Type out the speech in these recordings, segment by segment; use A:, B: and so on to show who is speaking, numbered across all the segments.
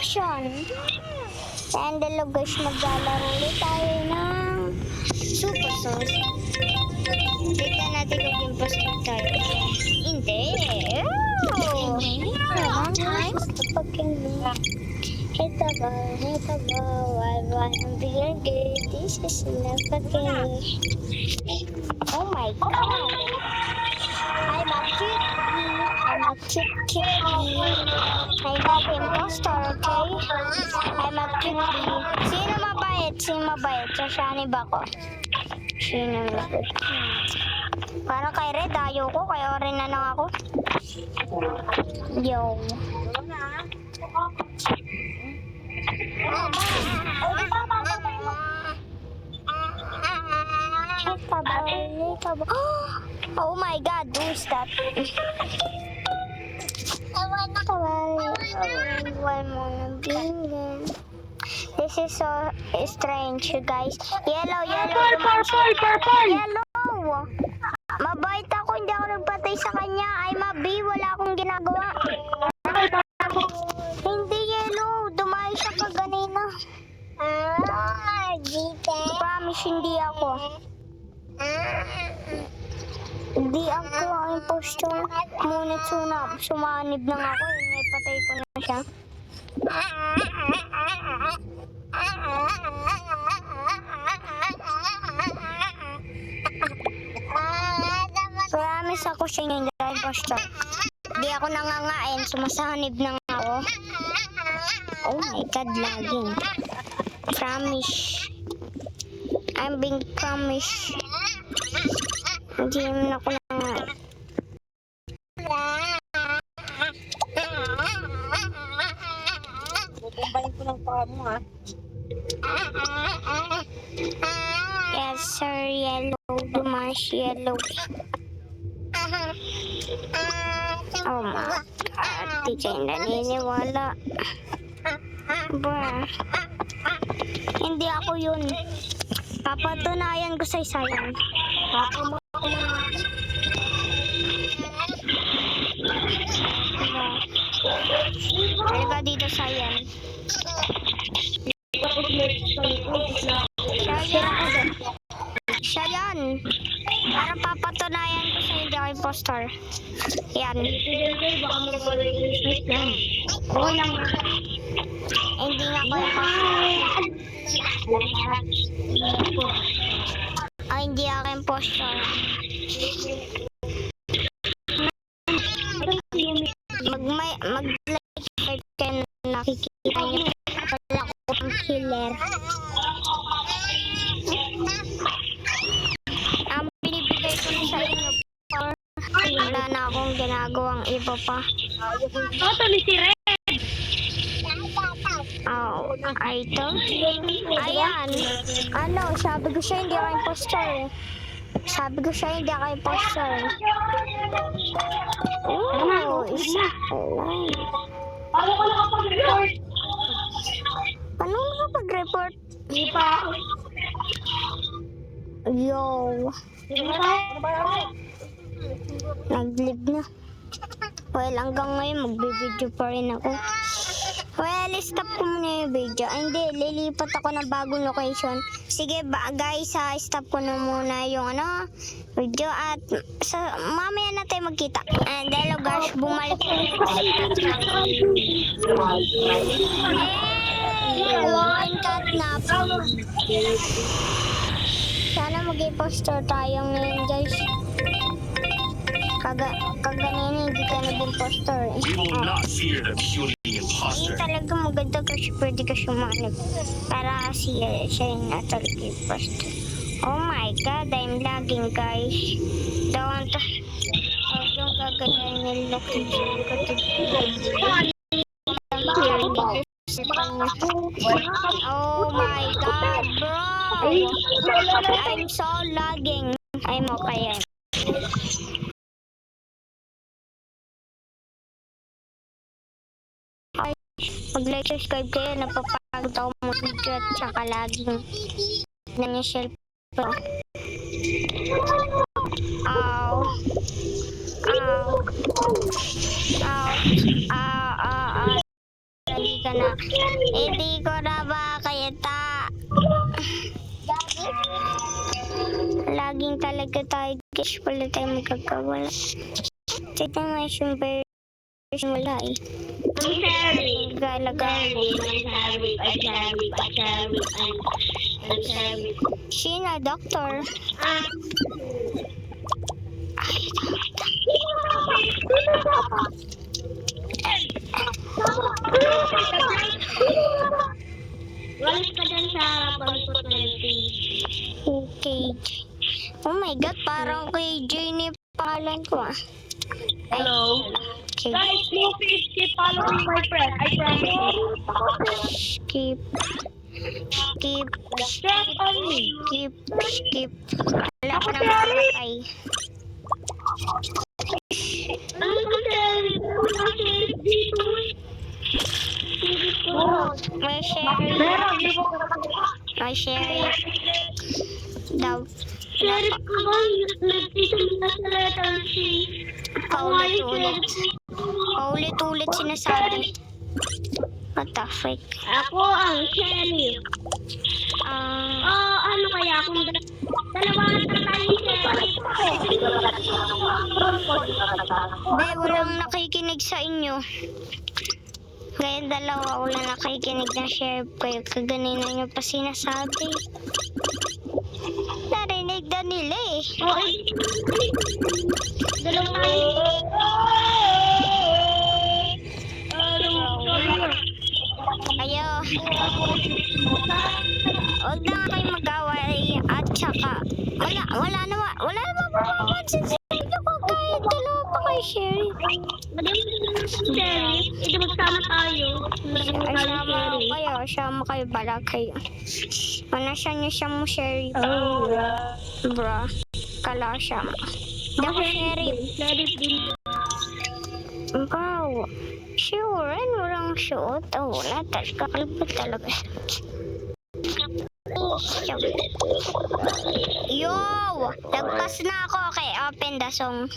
A: action. And hello guys, maglalaro ulit tayo ng Super Sauce. Tignan natin kung imposter tayo. Hindi. Oh! One time. Hita ba, why I'm being good. This is never good. Oh my god. I'm a cute kitty. I'm not imposter, okay? I'm a kitty. Sino mabait? Sasani ba ko? Sino mabait? Para kay Red, ayaw ko. Kaya rin na lang ako. Yo. Oh my god, who is that? This is so strange, you guys. Yellow. Yellow. Mabait ako, hindi ako nagpatay sa kanya. I'm a B, wala akong ginagawa. Hindi yellow, dumayo siya kaganina. Promise, hindi ako. Hindi ako ang impostor. Ngunit sumanib lang ako. Patay ko na siya. Promise ako siya yung impostor. Hindi ako nangangain. Sumasanib lang ako. Oh my god, lagging. Promise. I'm being promised. Hindi naman ako nangangain.
B: Bumbayin ko ng paa mo, ha?
A: Yes, sir. Yellow. Dumas yellow. Oh my god. Di kayo naniniwala. Bruh. Hindi ako yun. Papatunayan ko sa isayan. Halika dito sayan. Siya yan. Para papatunayan ko sa hindi ako impostor. Yan. Hindi nga ako impostor. Ay, hindi ako impostor. Mag-like kayo na nakikita niyo. Wala akong killer. Ang binibigay ko sa inyo, wala na akong ginagawang iba pa.
B: Tuloy si Red!
A: Oh, I told you. Ayan. Ano, sabi ko siya hindi ako impostor. Sabi ko siya hindi ako impostor. Oh, isa.
B: Paano ka nakapag-report?
A: Paano nakapag-report?
B: Hindi pa.
A: Yo.
B: Ano ba?
A: Nag-live na. Well, hanggang ngayon magbe-video pa rin ako. Well, stop ko muna yung video. Ay, hindi, lilipat ako ng bagong location. Sige guys, stop ko na muna yung video at mamaya na tayo magkita. And hello guys, bumalik ko. One catnap. Sana mag-impostor tayo ngayon guys. Kaganina hindi ka nag-impostor.
C: You will not fear the puny imposter.
A: Hindi talaga maganda kasi pwede ka sumanib. Para siya yung nasa impostor. Oh my god, I'm lagging guys. Don't gaganin yung location ko to. Oh my god, bro. I'm so lagging. I'm okay. Mag-like, subscribe kayo. Napapagod ako mag-video at saka laging na niya shelf. Ow. Ow. Ow. Hindi ko na makita. Laging talaga tayo guys. Wala tayong magkakawala. Tignan nga yung version wala eh.
B: I'm sorry.
A: Galaga.
B: I'm sorry.
A: Sino, doktor?
B: Wala ka dyan sa pag-potenti.
A: Okay. Oh my god, parang kay Jenny pangalan ko ah.
B: Hello.
A: Okay.
B: Guys, please keep following my friend. I promise.
A: Skip. Skip.
B: Check on me.
A: Skip. Skip. Wala pa nang mamatay.
B: Ano ka dito?
A: May sheriff. May sheriff. Daw.
B: Sheriff ka ba? Nagtitin na sa letter C.
A: Paulit-ulit. Paulit-ulit sinasabi. What the frick?
B: Ako ang sheriff. Ano kaya kung dalawa na tayo sheriff?
A: Be, walang nakikinig sa inyo. Kaya dalawa walang nakikinig na sheriff kayo. Kaganina nyo pa sinasabi. Narinig na nila eh.
B: Okay. Dalawa tayo.
A: Ayo. Huwag na nga kayo mag-away at saka wala naman mapapansin sa inyo ko kahit dalawa pa kayo sheriff.
B: Sheriff, ito magsama tayo.
A: Sama kayo, bala kayo. Nasaan niyo siya mo sheriff? Bro, kala siya mo. Dako sheriff.
B: Sheriff din.
A: Wow. Sure, walang suot. Wala, kakalabot talaga siya. Yo! Nagpas na ako. Okay, open the song.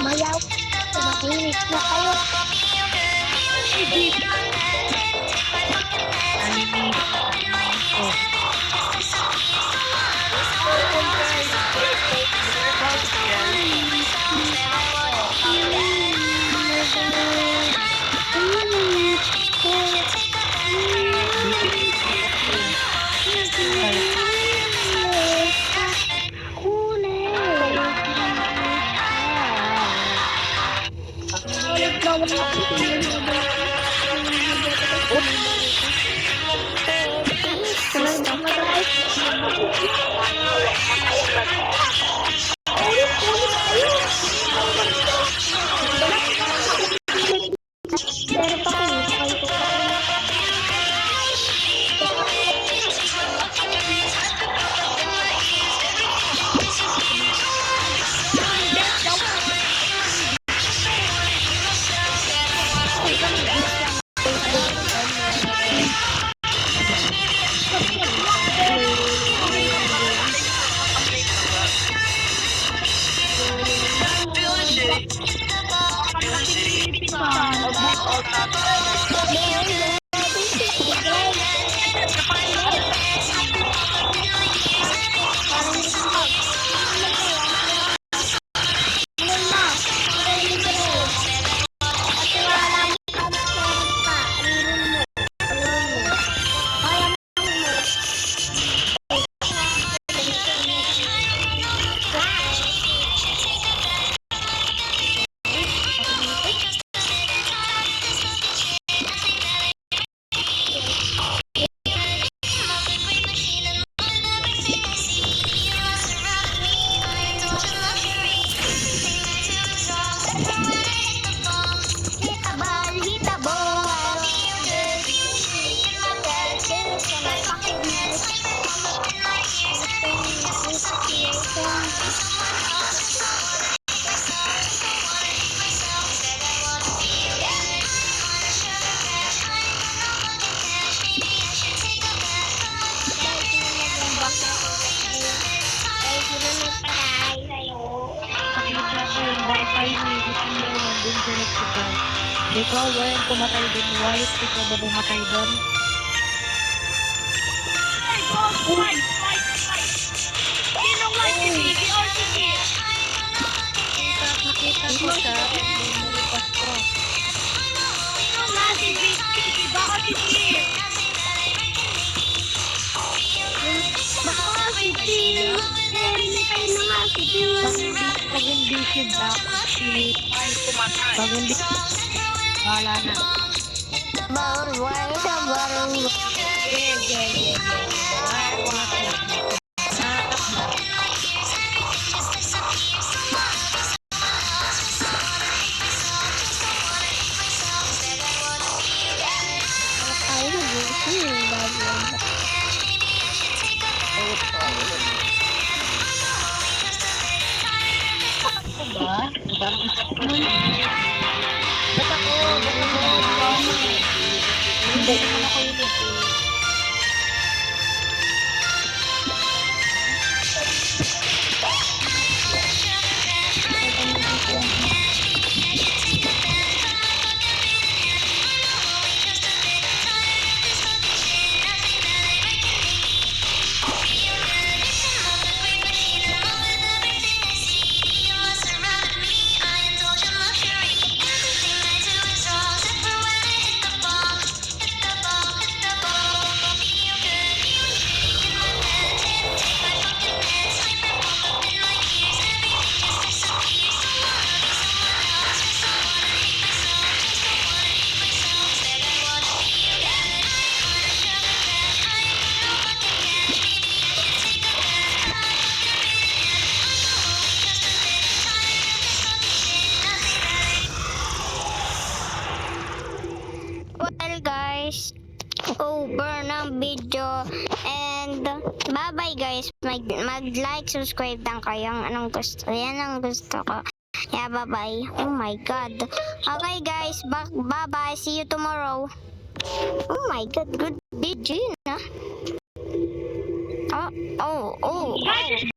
A: Mayaw. Mahinis na kayo.
B: Ikaw, Warren, pumatay din. Wyatt, ikaw ba pumatay doon? Nakita ko siya. Lumipas ko.
A: Baka si Tim. Namatay na nga si Tim.
B: Pag hindi si Black, si pag hindi, wala na.
A: Bawal sa barong. Ay, nagising yung bago.
B: Ba? Ba't ako? Hindi naman ako yun eh.
A: Well guys, over ng video and bye-bye guys. Mag-like, subscribe lang kayo. Anong gusto? Yan ang gusto ko. Yeah, bye-bye. Oh my god. Okay guys, bye-bye. See you tomorrow. Oh my god, good video yun ah. Oh.